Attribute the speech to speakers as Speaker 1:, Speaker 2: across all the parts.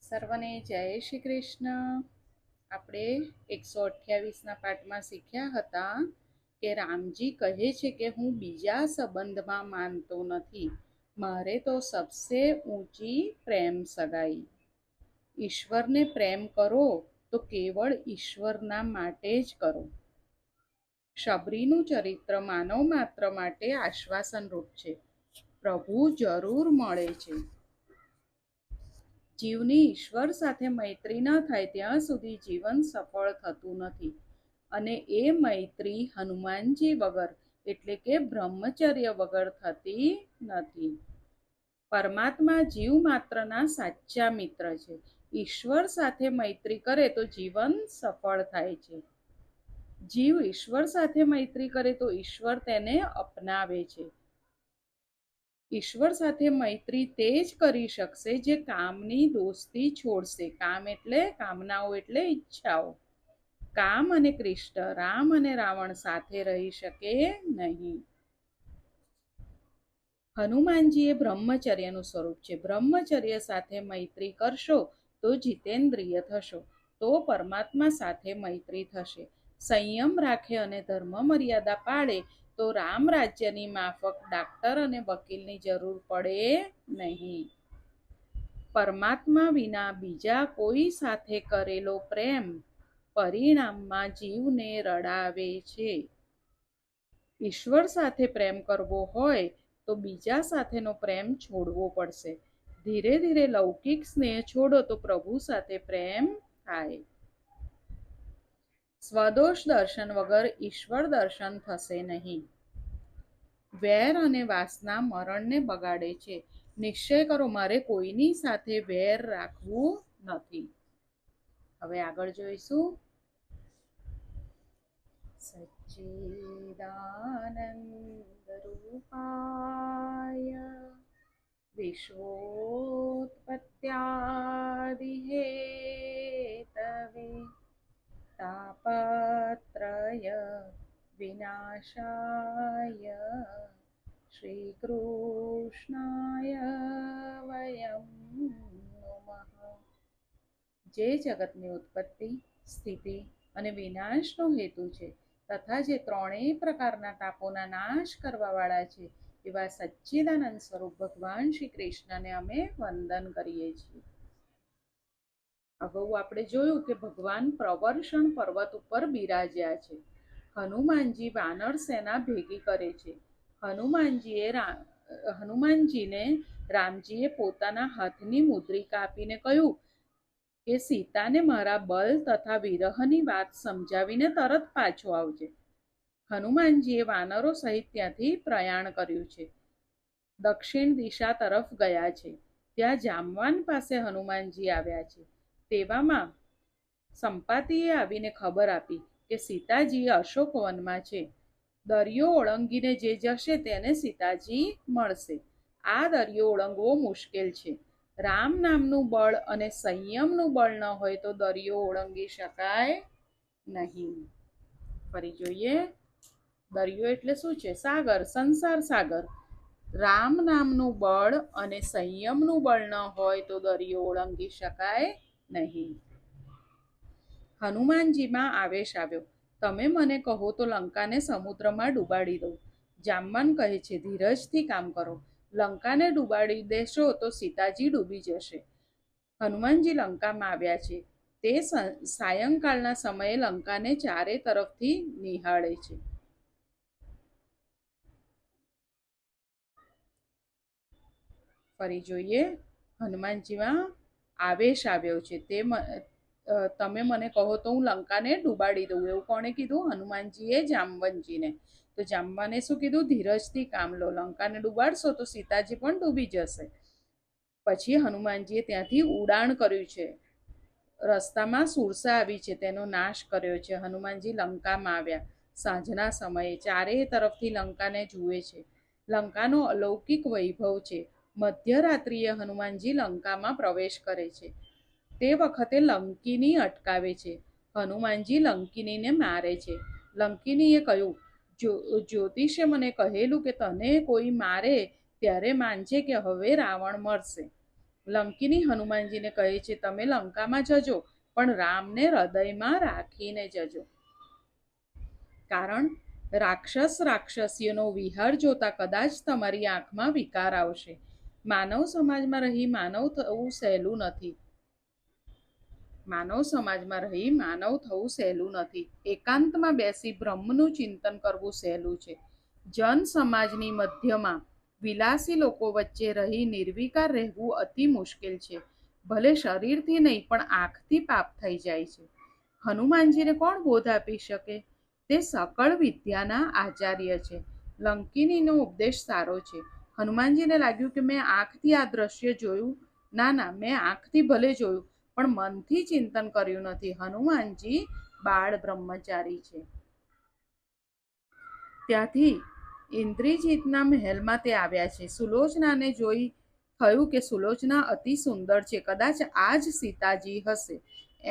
Speaker 1: સર્વને જય શ્રી કૃષ્ણ. આપણે 128ના પાઠમાં શીખ્યા હતા કે રામજી કહે છે કે હું બીજા સંબંધમાં માનતો નથી, મારે તો સબસે ઊંચી પ્રેમ સગાઈ. ઈશ્વરને પ્રેમ કરો તો કેવળ ઈશ્વરના માટે જ કરો. શબરીનું ચરિત્ર માનવ માત્ર માટે આશ્વાસનરૂપ છે. પ્રભુ જરૂર મળે છે. જીવની ઈશ્વર સાથે મૈત્રી ન થાય ત્યાં સુધી જીવન સફળ થતું નથી, અને એ મૈત્રી હનુમાનજી વગર એટલે કે બ્રહ્મચર્ય વગર થતી નથી. પરમાત્મા જીવ માત્રના સાચા મિત્ર છે. ઈશ્વર સાથે મૈત્રી કરે તો જીવન સફળ થાય છે. જીવ ઈશ્વર સાથે મૈત્રી કરે તો ઈશ્વર તેને અપનાવે છે. ઈશ્વર સાથે મૈત્રી તે જ કરી શકશે જે કામની દોસ્તી છોડશે. કામ એટલે કામનાઓ એટલે ઈચ્છાઓ. કામ અને કૃષ્ણ, રામ અને રાવણ સાથે રહી શકે નહીં. હનુમાનજી એ બ્રહ્મચર્યનું સ્વરૂપ છે. બ્રહ્મચર્ય સાથે મૈત્રી કરશો તો જીતેન્દ્રિય થશો, તો પરમાત્મા સાથે મૈત્રી થશે. સંયમ રાખે અને ધર્મ મર્યાદા પાળે તો રામ રાજ્યની માફક ડાક્ટર અને વકીલની જરૂર પડે નહીં. પરમાત્મા વિના બીજા કોઈ સાથે કરેલો પ્રેમ પરિણામમાં જીવને રડાવે છે. ઈશ્વર સાથે પ્રેમ કરવો હોય તો બીજા સાથેનો પ્રેમ છોડવો પડશે. ધીરે ધીરે લૌકિક સ્નેહ છોડો તો પ્રભુ સાથે પ્રેમ થાય. સ્વદોષ દર્શન વગર ઈશ્વર દર્શન થશે નહીં. વેર અને વાસના મરણને બગાડે છે. નિશ્ચય કરો, મારે કોઈની સાથે વેર રાખવું નથી. હવે આગળ જોઈશું. સચ્ચિદાનંદ રૂપાય વિશ્વોત્પત્યાદિ હેતવે તાપત્રય વિનાશાય શ્રી કૃષ્ણાય વયમ નમઃ. જે જગતની ઉત્પત્તિ, સ્થિતિ અને વિનાશનો હેતુ છે તથા જે ત્રણેય પ્રકારના તાપોના નાશ કરવાવાળા છે એવા સચ્ચિદાનંદ સ્વરૂપ ભગવાન શ્રી કૃષ્ણને અમે વંદન કરીએ છીએ. અગાઉ આપણે જોયું કે ભગવાન પ્રવર્ષણ પર્વત ઉપર બિરાજ્યા છે. હનુમાનજી વાનર સેના ભેગી કરે છે. હનુમાનજીને રામજીએ પોતાના હાથની મુદ્રિકા આપીને કહ્યું કે સીતાને મારા બલ તથા વિરહની વાત સમજાવીને તરત પાછો આવજે. હનુમાનજીએ વાનરો સહિત ત્યાંથી પ્રયાણ કર્યું છે. દક્ષિણ દિશા તરફ ગયા છે. ત્યાં જામવાન પાસે હનુમાનજી આવ્યા છે. તેવામાં સંપાતિએ આવીને ખબર આપી કે સીતાજી અશોકવનમાં છે. દરિયો ઓળંગીને જે જશે તેને સીતાજી મળશે. આ દરિયો ઓળંગવો મુશ્કેલ છે. રામ નામનું બળ અને સંયમનું બળ ન હોય તો દરિયો ઓળંગી શકાય નહીં. ફરી જોઈએ. દરિયો એટલે શું છે? સાગર, સંસાર સાગર. રામ નામનું બળ અને સંયમનું બળ ન હોય તો દરિયો ઓળંગી શકાય નહીં. હનુમાનજીમાં આવેશ આવ્યો. તમે મને કહો તો લંકાને સમુદ્રમાં ડૂબાડી દઉં. જામવાન કહે છે ધીરજથી કામ કરો. લંકાને ડૂબાડી દેશો તો સીતાજી ડૂબી જશે. હનુમાનજી લંકામાં આવ્યા છે. તે સાયંકાળના સમયે લંકાને ચારે તરફથી નિહાળે છે. ફરી જોઈએ. હનુમાનજીમાં આવેશ આવ્યો છે. તમે મને કહો તો હું લંકાને ડૂબાડી દઉં. એવું કોણે કીધું? હનુમાનજીએ જામવંતજીને. તો જામવાને શું કીધું? ધીરજથી કામ લો. લંકાને ડૂબાડશો તો સીતાજી પણ ડૂબી જશે. પછી હનુમાનજીએ ત્યાંથી ઉડાણ કર્યું છે. રસ્તામાં સુરસા આવી છે, તેનો નાશ કર્યો છે. હનુમાનજી લંકામાં આવ્યા. સાંજના સમયે ચારેય તરફથી લંકાને જુએ છે. લંકાનો અલૌકિક વૈભવ છે. મધ્યરાત્રિએ હનુમાનજી લંકામાં પ્રવેશ કરે છે. તે વખતે લંકિની અટકાવે છે. હનુમાનજી લંકિનીને મારે છે. લંકિનીએ કહ્યું, જ્યોતિષે મને કહેલું કે તને કોઈ મારે ત્યારે માનજે કે હવે રાવણ મરશે. લંકિની હનુમાનજીને કહે છે, તમે લંકામાં જજો, પણ રામને હૃદયમાં રાખીને જજો. કારણ રાક્ષસીઓનો વિહાર જોતા કદાચ તમારી આંખમાં વિકાર આવશે. માનવ સમાજમાં રહી માનવ થવું સહેલું નથી. એકાંતમાં બેસી બ્રહ્મનું ચિંતન કરવું સહેલું છે. જન સમાજની મધ્યમાં વિલાસી લોકો વચ્ચે રહી નિર્વિકાર રહેવું અતિ મુશ્કેલ છે. ભલે શરીરથી નહીં પણ આંખથી પાપ થઈ જાય છે. હનુમાનજીને કોણ બોધ આપી શકે? તે સકળ વિદ્યાના આચાર્ય છે. લંકિનીનો ઉપદેશ સારો છે. હનુમાનજીને લાગ્યું કે મેં આંખથી આ દ્રશ્ય જોયું. ના, મેં આંખથી ભલે જોયું, પણ મનથી ચિંતન કર્યું નથી. હનુમાનજી બાળ બ્રહ્મચારી છે. ત્યાંથી ઇન્દ્રજીતના મહેલમાં તે આવ્યા છે. સુલોચનાને જોઈ થયું કે સુલોચના અતિ સુંદર છે, કદાચ આ જ સીતાજી હશે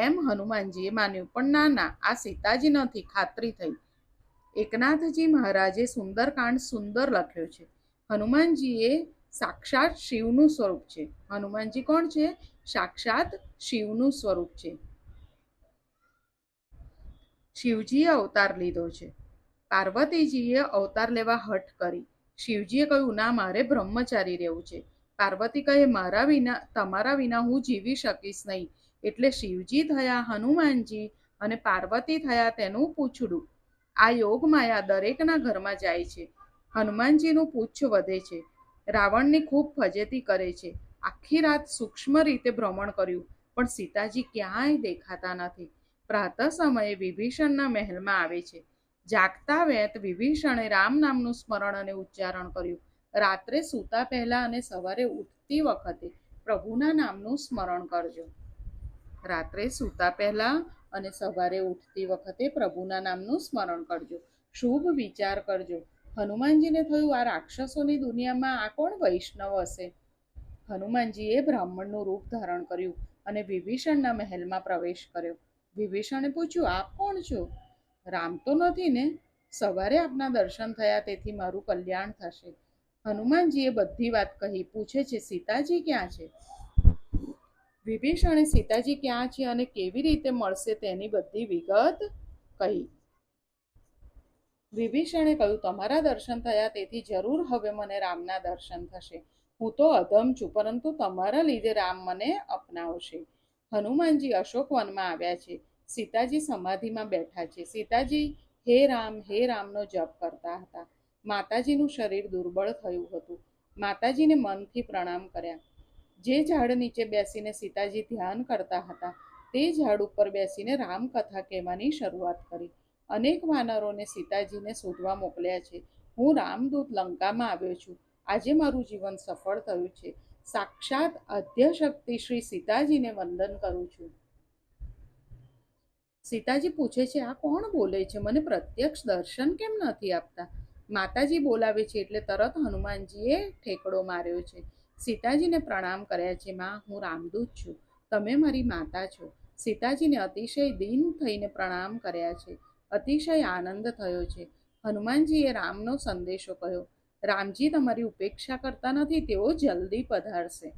Speaker 1: એમ હનુમાનજીએ માન્યું. પણ ના, આ સીતાજી નથી, ખાતરી થઈ. એકનાથજી મહારાજે સુંદરકાંડ સુંદર લખ્યો છે. હનુમાનજીએ સાક્ષાત શિવનું સ્વરૂપ છે. હનુમાનજી કોણ છે? સાક્ષાત શિવનું સ્વરૂપ છે. શિવજીએ અવતાર લીધો છે. પાર્વતીજીએ અવતાર લેવા હઠ કરી. શિવજીએ કહ્યું, ના, મારે બ્રહ્મચારી રહેવું છે. પાર્વતી કહે, તમારા વિના હું જીવી શકીશ નહીં. એટલે શિવજી થયા હનુમાનજી અને પાર્વતી થયા તેનું પૂંછડું. આ યોગ માયા દરેકના ઘરમાં જાય છે. હનુમાનજીનું પૂંછ વધે છે. રાવણની ખૂબ ફજેતી કરે છે. આખી રાત સૂક્ષ્મ રીતે ભ્રમણ કર્યું, પણ સીતાજી ક્યાંય દેખાતા નથી. પ્રાતઃ સમયે વિભીષણના મહેલમાં આવે છે. જાગતા વેત વિભીષણે રામ નામનું સ્મરણ અને ઉચ્ચારણ કર્યું. રાત્રે સૂતા પહેલા અને સવારે ઉઠતી વખતે પ્રભુના નામનું સ્મરણ કરજો. રાત્રે સૂતા પહેલા અને સવારે ઉઠતી વખતે પ્રભુના નામનું સ્મરણ કરજો. શુભ વિચાર કરજો. હનુમાનજીને થયું, આ રાક્ષસોની દુનિયામાં આ કોણ વૈષ્ણવ હશે? હનુમાનજીએ બ્રાહ્મણનું રૂપ ધારણ કર્યું અને વિભીષણના મહેલમાં પ્રવેશ કર્યો. વિભીષણે પૂછ્યું, આપ કોણ છો? રામ તો નથી ને? સવારે આપના દર્શન થયા, તેથી મારું કલ્યાણ થશે. હનુમાનજીએ બધી વાત કહી. પૂછે છે, સીતાજી ક્યાં છે? વિભીષણે સીતાજી ક્યાં છે અને કેવી રીતે મળશે તેની બધી વિગત કહી. વિભીષણે કહ્યું, તમારા દર્શન થયા, તેથી જરૂર હવે મને રામના દર્શન થશે. હું તો અધમ છું, પરંતુ તમારા લીધે રામ મને અપનાવશે. હનુમાનજી અશોકવનમાં આવ્યા છે. સીતાજી સમાધિમાં બેઠા છે. સીતાજી હે રામનો જપ કરતા હતા. માતાજીનું શરીર દુર્બળ થયું હતું. માતાજીને મનથી પ્રણામ કર્યા. જે ઝાડ નીચે બેસીને સીતાજી ધ્યાન કરતા હતા, તે ઝાડ ઉપર બેસીને રામકથા કહેવાની શરૂઆત કરી. અનેક વાનરોને સીતાજીને શોધવા મોકલ્યા છે. હું રામદૂત લંકામાં આવ્યો છું. આજે મારું જીવન સફળ થયું છે. સાક્ષાત આદ્યશક્તિ શ્રી સીતાજીને વંદન કરું છું. સીતાજી પૂછે છે, આ કોણ બોલે છે? મને પ્રત્યક્ષ દર્શન કેમ નથી આપતા? માતાજી બોલાવે છે એટલે તરત હનુમાનજીએ ઠેકડો માર્યો છે. સીતાજીને પ્રણામ કર્યા છે. માં, હું રામદૂત છું. તમે મારી માતા છો. સીતાજીને અતિશય દીન થઈને પ્રણામ કર્યા છે. અતિશય આનંદ થયો છે. હનુમાનજીએ રામનો સંદેશો કહ્યો. રામજી તમારી ઉપેક્ષા કરતા નથી, તેઓ જલ્દી પધારશે.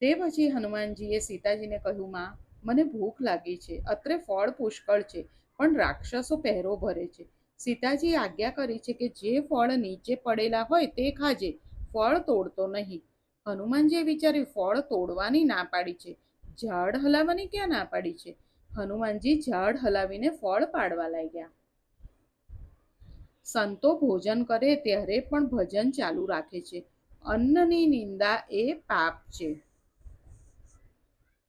Speaker 1: તે પછી હનુમાનજીએ સીતાજીને કહ્યું, માં, મને ભૂખ લાગી છે. અત્રે ફળ પુષ્કળ છે, પણ રાક્ષસો પહેરો ભરે છે. સીતાજી આજ્ઞા કરી છે કે જે ફળ નીચે પડેલા હોય તે ખાજે, ફળ તોડતો નહીં. હનુમાનજીએ વિચાર્યું, ફળ તોડવાની ના પાડી છે, ઝાડ હલાવવાની ક્યાં ના પાડી છે? હનુમાનજી ઝાડ હલાવીને ફળ પાડવા લાગ્યા. સંતો ભોજન કરે ત્યારે પણ ભજન ચાલુ રાખે છે. અન્નની નિંદા એ પાપ છે.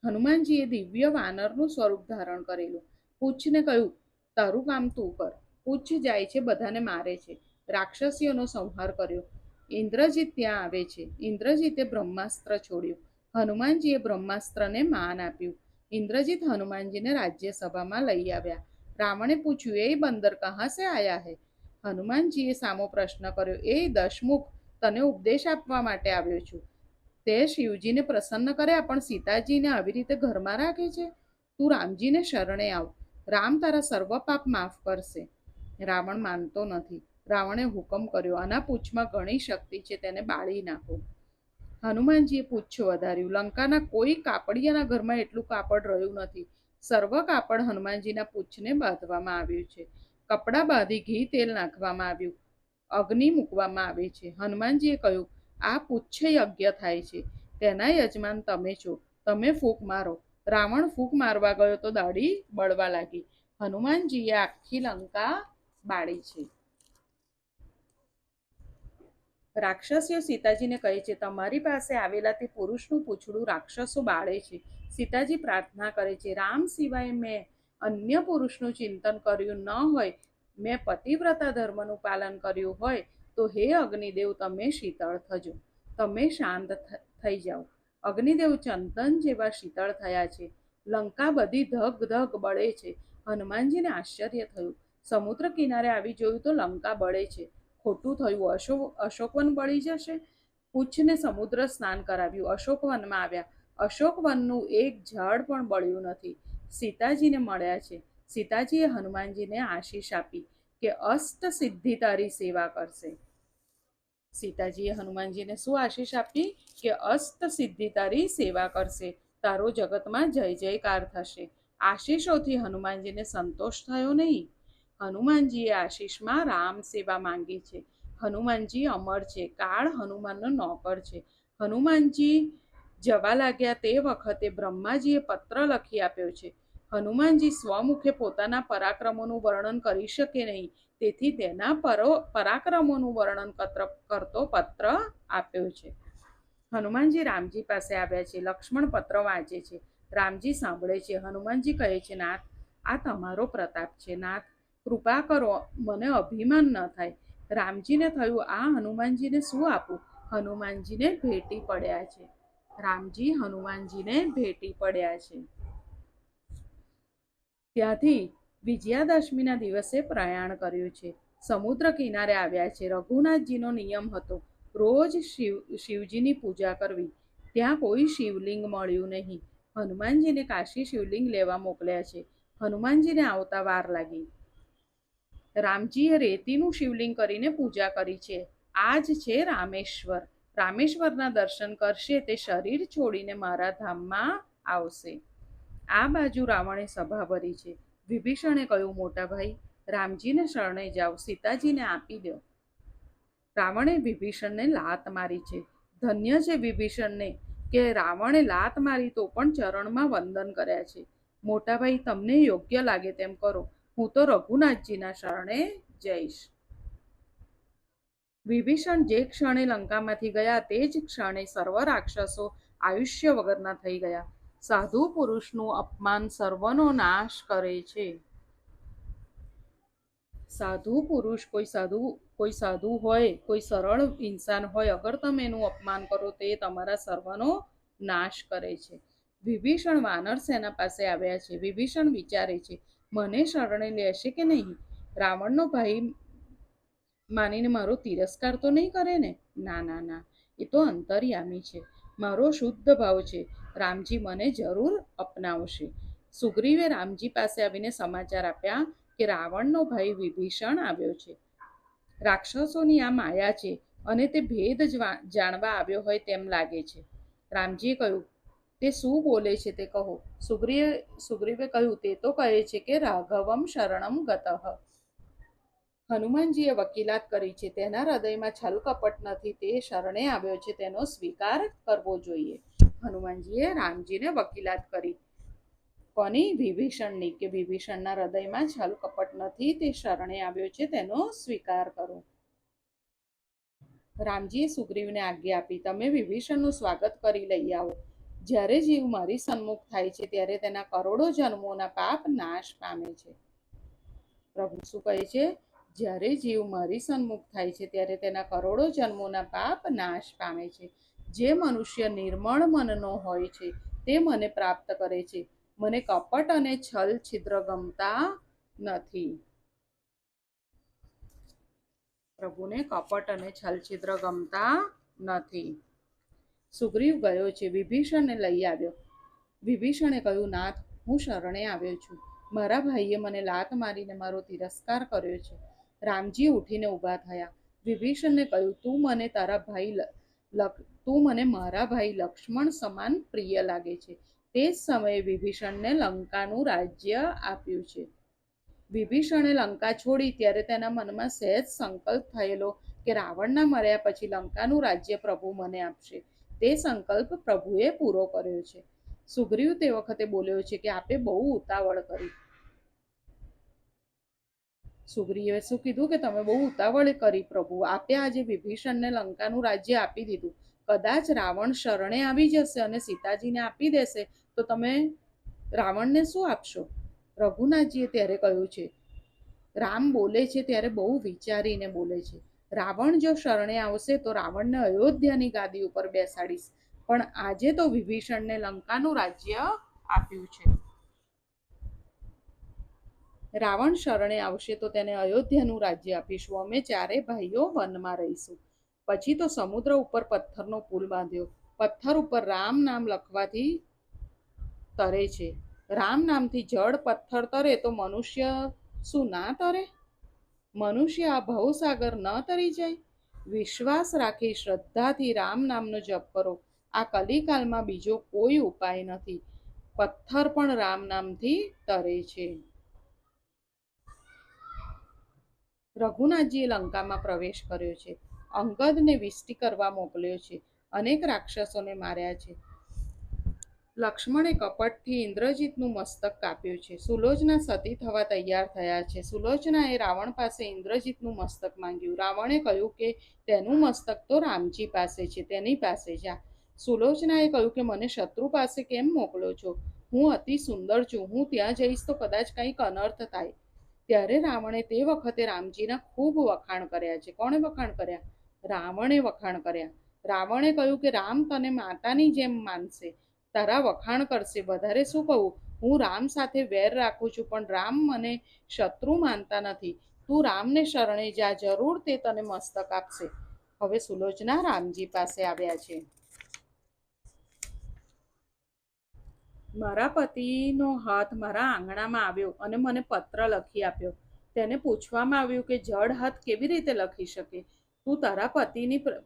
Speaker 1: હનુમાનજીએ દિવ્ય વાનરનું સ્વરૂપ ધારણ કરેલું. પૂંછને કહ્યું, તારું કામ તું કર. પૂંછ જાય છે, બધાને મારે છે. રાક્ષસીઓનો સંહાર કર્યો. ઇન્દ્રજીત ત્યાં આવે છે. ઇન્દ્રજીતે બ્રહ્માસ્ત્ર છોડ્યું. હનુમાનજીએ બ્રહ્માસ્ત્રને માન આપ્યું. ઇન્દ્રજીત હનુમાનજીને રાજ્યસભામાં લઈ આવ્યા. રાવણે પૂછ્યું, એ બંદર કહા સે આયા હૈ? હનુમાનજીએ સામો પ્રશ્ન કર્યો, એ દશમુખ, તને ઉપદેશ આપવા માટે આવ્યો છું. તે શિવજીને પ્રસન્ન કર્યા, પણ સીતાજીને આવી રીતે ઘરમાં રાખે છે. તું રામજીને શરણે આવ. રામ તારા સર્વ પાપ માફ કરશે. રાવણ માનતો નથી. રાવણે હુકમ કર્યો, આના પૂંછમાં ઘણી શક્તિ છે, તેને બાળી નાખો. હનુમાનજીએ પૂછ વધાર્યું. લંકાના કોઈ કાપડિયાના ઘરમાં એટલું કાપડ રહ્યું નથી. સર્વ કાપડ હનુમાનજીના પૂંછને બાંધવામાં આવ્યું છે. કપડાં બાંધી ઘી તેલ નાખવામાં આવ્યું, અગ્નિ મૂકવામાં આવે છે. હનુમાનજીએ કહ્યું, આ પુચ્છ યજ્ઞ થાય છે, તેના યજમાન તમે છો, તમે ફૂંક મારો. રાવણ ફૂંક મારવા ગયો તો દાઢી બળવા લાગી. હનુમાનજીએ આખી લંકા બાળી છે. રાક્ષસીઓ સીતાજીને કહે છે, તમારી પાસે આવેલા તે પુરુષનું પૂંછડું રાક્ષસો બાળે છે. સીતાજી પ્રાર્થના કરે છે, રામ સિવાય મેં અન્ય પુરુષનું ચિંતન કર્યું ન હોય, મેં પતિવ્રતા ધર્મનું પાલન કર્યું હોય તો હે અગ્નિદેવ, તમે શીતળ થજો, તમે શાંત થઈ જાઓ. અગ્નિદેવ ચંદન જેવા શીતળ થયા છે. લંકા બધી ધગ ધગ બળે છે. હનુમાનજીને આશ્ચર્ય થયું. સમુદ્ર કિનારે આવી જોયું તો લંકા બળે છે. ખોટું થયું, અશોકવન બળી જશે. પૂછને સમુદ્ર સ્નાન કરાવ્યું, અશોકવનમાં આવ્યા. અશોકવનનું એક ઝાડ પણ બળ્યું નથી. સીતાજીને મળ્યા છે. સીતાજીએ હનુમાનજીને આશીષ આપી કે અષ્ટ સિદ્ધિ તારી સેવા કરશે. સીતાજીએ હનુમાનજીને શું આશીષ આપી કે અષ્ટ સિદ્ધિ તારી સેવા કરશે, તારો જગતમાં જય જયકાર થશે. આશીષોથી હનુમાનજીને સંતોષ થયો નહીં. હનુમાનજીએ આશીષમાં રામ સેવા માંગી છે. હનુમાનજી અમર છે. કાળ હનુમાનનો નોકર છે. હનુમાનજી જવા લાગ્યા તે વખતે બ્રહ્માજીએ પત્ર લખી આપ્યો છે. હનુમાનજી સ્વમુખે પોતાના પરાક્રમોનું વર્ણન કરી શકે નહીં, તેથી તેના પરાક્રમોનું વર્ણન કરતો પત્ર આપ્યો છે. હનુમાનજી રામજી પાસે આવ્યા છે. લક્ષ્મણ પત્ર વાંચે છે. રામજી સાંભળે છે. હનુમાનજી કહે છે, નાથ, આ તમારો પ્રતાપ છે. નાથ, કૃપા કરો, મને અભિમાન ન થાય. રામજીને થયું, આ હનુમાનજીને શું આપું? હનુમાનજીને ભેટી પડ્યા છે. રામજી હનુમાનજીને ભેટી પડ્યા છે. ત્યાંથી વિજયાદશમીના દિવસે પ્રયાણ કર્યું છે. સમુદ્ર કિનારે આવ્યા છે. રઘુનાથજીનો નિયમ હતો રોજ શિવજીની પૂજા કરવી. ત્યાં કોઈ શિવલિંગ મળ્યું નહીં. હનુમાનજીને કાશી શિવલિંગ લેવા મોકલ્યા છે. હનુમાનજીને આવતા વાર લાગી. રામજીએ રેતીનું શિવલિંગ કરીને પૂજા કરી છે. આ જ છે રામેશ્વર. રામેશ્વરના દર્શન કરશે તે શરીર છોડીને મારા ધામમાં આવશે. આ બાજુ રાવણે સભા ભરી છે. વિભીષણે કહ્યું, મોટા ભાઈ, રામજીને શરણે જાઓ, સીતાજીને આપી દો. રાવણે વિભીષણને લાત મારી છે. ધન્ય છે વિભીષણને કે રાવણે લાત મારી તો પણ ચરણમાં વંદન કર્યા છે. મોટા ભાઈ, તમને યોગ્ય લાગે તેમ કરો, હું તો રઘુનાથજીના શરણે જઈશ. વિભીષણ જે ક્ષણે લંકામાંથી ગયા તે જ ક્ષણે સર્વ રાક્ષસો આયુષ્ય વગરના થઈ ગયા. સાધુ પુરુષનું અપમાન સર્વનો નાશ કરે છે. સાધુ પુરુષ, કોઈ સાધુ હોય, કોઈ સરળ ઇન્સાન હોય, અગર તમે એનું અપમાન કરો તો એ તમારા સર્વનો નાશ કરે છે. વિભીષણ વાનર સેના પાસે આવ્યા છે. વિભીષણ વિચારે છે, મને શરણે લેશે કે નહીં? રાવણનો ભાઈ માનીને મારો તિરસ્કાર તો નહીં કરે ને? ના ના ના, એ તો અંતર્યામી છે. મારો શુદ્ધ ભાવ છે. રામજી મને જરૂર અપનાવશે. સુગ્રીવે રામજી પાસે આવીને સમાચાર આપ્યા કે રાવણનો ભાઈ વિભીષણ આવ્યો છે. રાક્ષસોની આ માયા છે અને તે ભેદ જાણવા આવ્યો હોય તેમ લાગે છે. રામજીએ કહ્યું, તે શું બોલે છે તે કહો. સુગ્રીવે કહ્યું, તે તો કહે છે કે રાઘવમ શરણમ ગતઃ. હનુમાનજીએ વકીલાત કરી છે. તેના હૃદયમાં છલ કપટ નથી. તે શરણે આવ્યો છે, તેનો સ્વીકાર કરવો જોઈએ. હનુમાનજીએ રામજીને વકીલાત કરી. કોની? વિભીષણની, કે વિભીષણના હૃદયમાં છલ કપટ નથી, તે શરણે આવ્યો છે, તેનો સ્વીકાર કરો. રામજીએ સુગ્રીવને આજ્ઞા આપી, તમે વિભીષણનું સ્વાગત કરી લઈ આવો. જ્યારે જીવ મારી સન્મુખ થાય છે ત્યારે તેના કરોડો જન્મોના પાપ નાશ પામે છે. પ્રભુ શું કહે છે? જ્યારે જીવ મારી સન્મુખ થાય છે ત્યારે તેના કરોડો જન્મોના પાપ નાશ પામે છે. જે મનુષ્ય નિર્મળ મનનો હોય છે તે મને પ્રાપ્ત કરે છે. મને કપટ અને છલ છિદ્ર ગમતા નથી. પ્રભુને કપટ અને છલ છિદ્ર ગમતા નથી. સુગ્રીવ ગયો છે. વિભીષણને લઈ આવ્યો. વિભીષણે કહ્યું, નાથ, હું શરણે આવ્યો છું. મારા ભાઈએ મને લાત મારીને મારો તિરસ્કાર કર્યો છે. રામજી ઉઠીને ઊભા થયા. વિભીષણને કહ્યું, તું મને તારા ભાઈ તું મને મારા ભાઈ લક્ષ્મણ સમાન પ્રિય લાગે છે. તે જ સમયે વિભીષણને લંકાનું રાજ્ય આપ્યું છે. વિભીષણે લંકા છોડી ત્યારે તેના મનમાં સહેજ સંકલ્પ થયેલો કે રાવણના મર્યા પછી લંકાનું રાજ્ય પ્રભુ મને આપશે. તે સંકલ્પ પ્રભુએ પૂરો કર્યો છે. સુગ્રીવ તે વખતે બોલ્યો છે કે આપે બહુ ઉતાવળ કરી. સુગ્રીવે શું કીધું કે તમે બહુ ઉતાવળ કરી પ્રભુ. આપે આજે વિભીષણને લંકાનું રાજ્ય આપી દીધું. કદાચ રાવણ શરણે આવી જશે અને સીતાજીને આપી દેશે તો તમે રાવણને શું આપશો? રઘુનાથજીએ ત્યારે કહ્યું છે, રામ બોલે છે ત્યારે બહુ વિચારીને બોલે છે. રાવણ જો શરણે આવશે તો રાવણને અયોધ્યાની ગાદી ઉપર બેસાડીશ, પણ આજે તો વિભીષણને લંકાનું રાજ્ય આપ્યું છે. રાવણ શરણે આવશે તો તેને અયોધ્યાનું રાજ્ય આપીશું. અમે ચારે ભાઈઓ વનમાં રહીશું. પછી તો સમુદ્ર ઉપર પથ્થરનો પુલ બાંધ્યો. પથ્થર ઉપર રામ નામ લખવાથી તરે છે. રામ નામથી જળ પથ્થર તરે તો મનુષ્ય શું ના તરે? મનુષ્ય આ ભવસાગર ન તરી જાય? વિશ્વાસ રાખી શ્રદ્ધાથી રામ નામનો જપ કરો. આ કલિકાલમાં બીજો કોઈ ઉપાય નથી. પથ્થર પણ રામ નામથી તરે છે. રઘુનાથજીએ લંકામાં પ્રવેશ કર્યો છે. અંગદને વિષ્ટિ કરવા મોકલ્યો છે. અનેક રાક્ષસોને માર્યા છે. લક્ષ્મણે કપટથી ઇન્દ્રજીતનું મસ્તક કાપ્યું છે. સુલોચના સતી થવા તૈયાર થયા છે. સુલોચનાએ રાવણ પાસે ઇન્દ્રજીતનું મસ્તક માંગ્યું. રાવણે કહ્યું કે તેનું મસ્તક તો રામજી પાસે છે, તેની પાસે જા. સુલોચનાએ કહ્યું કે મને શત્રુ પાસે કેમ મોકલો છો? હું અતિ સુંદર છું. હું ત્યાં જઈશ તો કદાચ કંઈક અનર્થ થાય. ત્યારે રાવણે તે વખતે રામજીના ખૂબ વખાણ કર્યા છે. કોણે વખાણ કર્યા? રાવણે વખાણ કર્યા. રાવણે કહ્યું કે રામ તને માતાની જેમ માનશે, તારા વખાણ કરશે. વધારે શું કહું? હું રામ સાથે વેર રાખું છું, પણ રામ મને શત્રુ માનતા નથી. તું રામને શરણે જા, જરૂર તે તને મસ્તક આપશે. હવે સુલોચના રામજી પાસે આવ્યા છે. મારા પતિનો હાથ મારા આંગણામાં આવ્યો અને મને પત્ર લખી આપ્યો. તેને પૂછવામાં આવ્યું કે જડ હાથ કેવી રીતે લખી શકે? તું તારા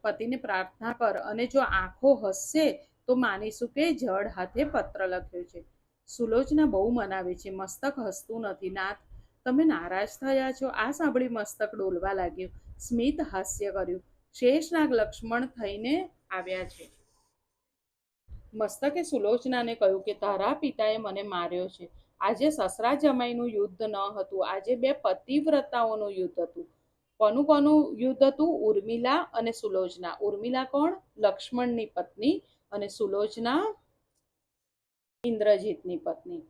Speaker 1: પતિને પ્રાર્થના કર, અને જો આંખો હસશે તો માનીશું કે જડ હાથે પત્ર લખ્યો છે. સુલોચના બહુ મનાવે છે. મસ્તક હસતું નથી. નાથ, તમે નારાજ થયા છો? આ સાંભળી મસ્તક ડોલવા લાગ્યું. સ્મિત હાસ્ય કર્યું. શેષનાગ લક્ષ્મણ થઈને આવ્યા છે. મસ્તકે સુલોચનાને કહ્યું કે તારા પિતાએ મને માર્યો છે. આજે સસરા જમાઈનું યુદ્ધ ન હતું, આજે બે પતિવ્રતાઓનું યુદ્ધ હતું. કોનું કોનું યુદ્ધ હતું? ઉર્મિલા અને સુલોચના. ઉર્મિલા કોણ? લક્ષ્મણની પત્ની, અને સુલોચના ઇન્દ્રજીતની પત્ની.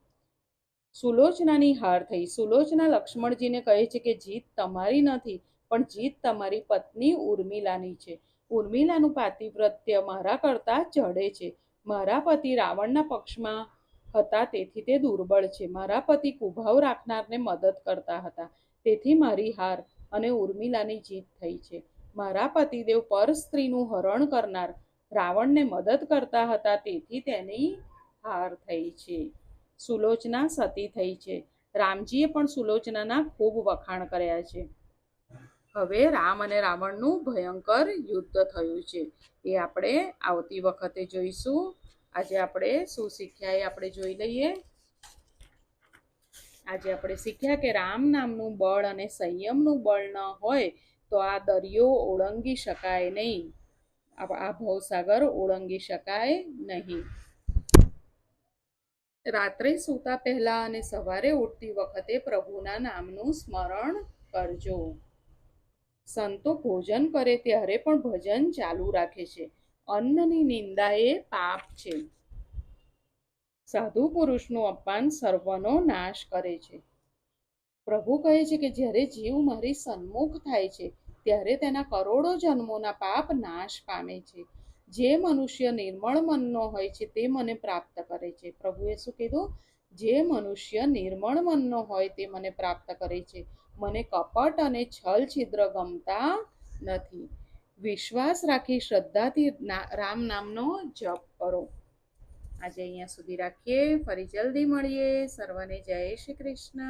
Speaker 1: સુલોચનાની હાર થઈ. સુલોચના લક્ષ્મણજીને કહે છે કે જીત તમારી નથી, પણ જીત તમારી પત્ની ઉર્મિલાની છે. ઉર્મિલાનું પાતિવ્રત્ય મારા કરતા ચઢે છે. મારા પતિ રાવણના પક્ષમાં હતા, તેથી તે દુર્બળ છે. મારા પતિ કુભાવ રાખનારને મદદ કરતા હતા, તેથી મારી હાર અને ઉર્મિલાની જીત થઈ છે. મારા પતિદેવ પર સ્ત્રીનું હરણ કરનાર રાવણને મદદ કરતા હતા, તેથી તેની હાર થઈ છે. સુલોચના સતી થઈ છે. રામજીએ પણ સુલોચનાના ખૂબ વખાણ કર્યા છે. હવે રામ અને રાવણનું ભયંકર યુદ્ધ થયું છે. એ આપણે આવતી વખતે જોઈશું. આજે આપણે શું શીખ્યા એ આપણે જોઈ લઈએ. આજે આપણે શીખ્યા કે રામ નામનું બળ અને સંયમનું બળ ન હોય તો આ દરિયો ઓળંગી શકાય નહીં, આ ભવસાગર ઓળંગી શકાય નહીં. રાત્રે સૂતા પહેલા અને સવારે ઉઠતી વખતે પ્રભુના નામનું સ્મરણ કરજો. સંતો ભોજન કરે ત્યારે પણ ભજન ચાલુ રાખે છે. અન્નની નિંદા એ પાપ છે. સાધુ પુરુષનું અપમાન સર્વનો નાશ કરે છે. પ્રભુ કહે છે કે જ્યારે જીવ મારી સન્મુખ થાય છે ત્યારે તેના કરોડો જન્મોના પાપ નાશ પામે છે. જે મનુષ્ય નિર્મળ મનનો હોય છે તે મને પ્રાપ્ત કરે છે. પ્રભુએ શું કીધું? જે મનુષ્ય નિર્મળ મનનો હોય તે મને પ્રાપ્ત કરે છે. મને કપટ અને છલ છિદ્ર ગમતા નથી. વિશ્વાસ રાખી શ્રદ્ધાથી રામ નામનો જપ કરો. આજે અહીંયા સુધી રાખીએ. ફરી જલ્દી મળીએ. સર્વને જય શ્રી કૃષ્ણ.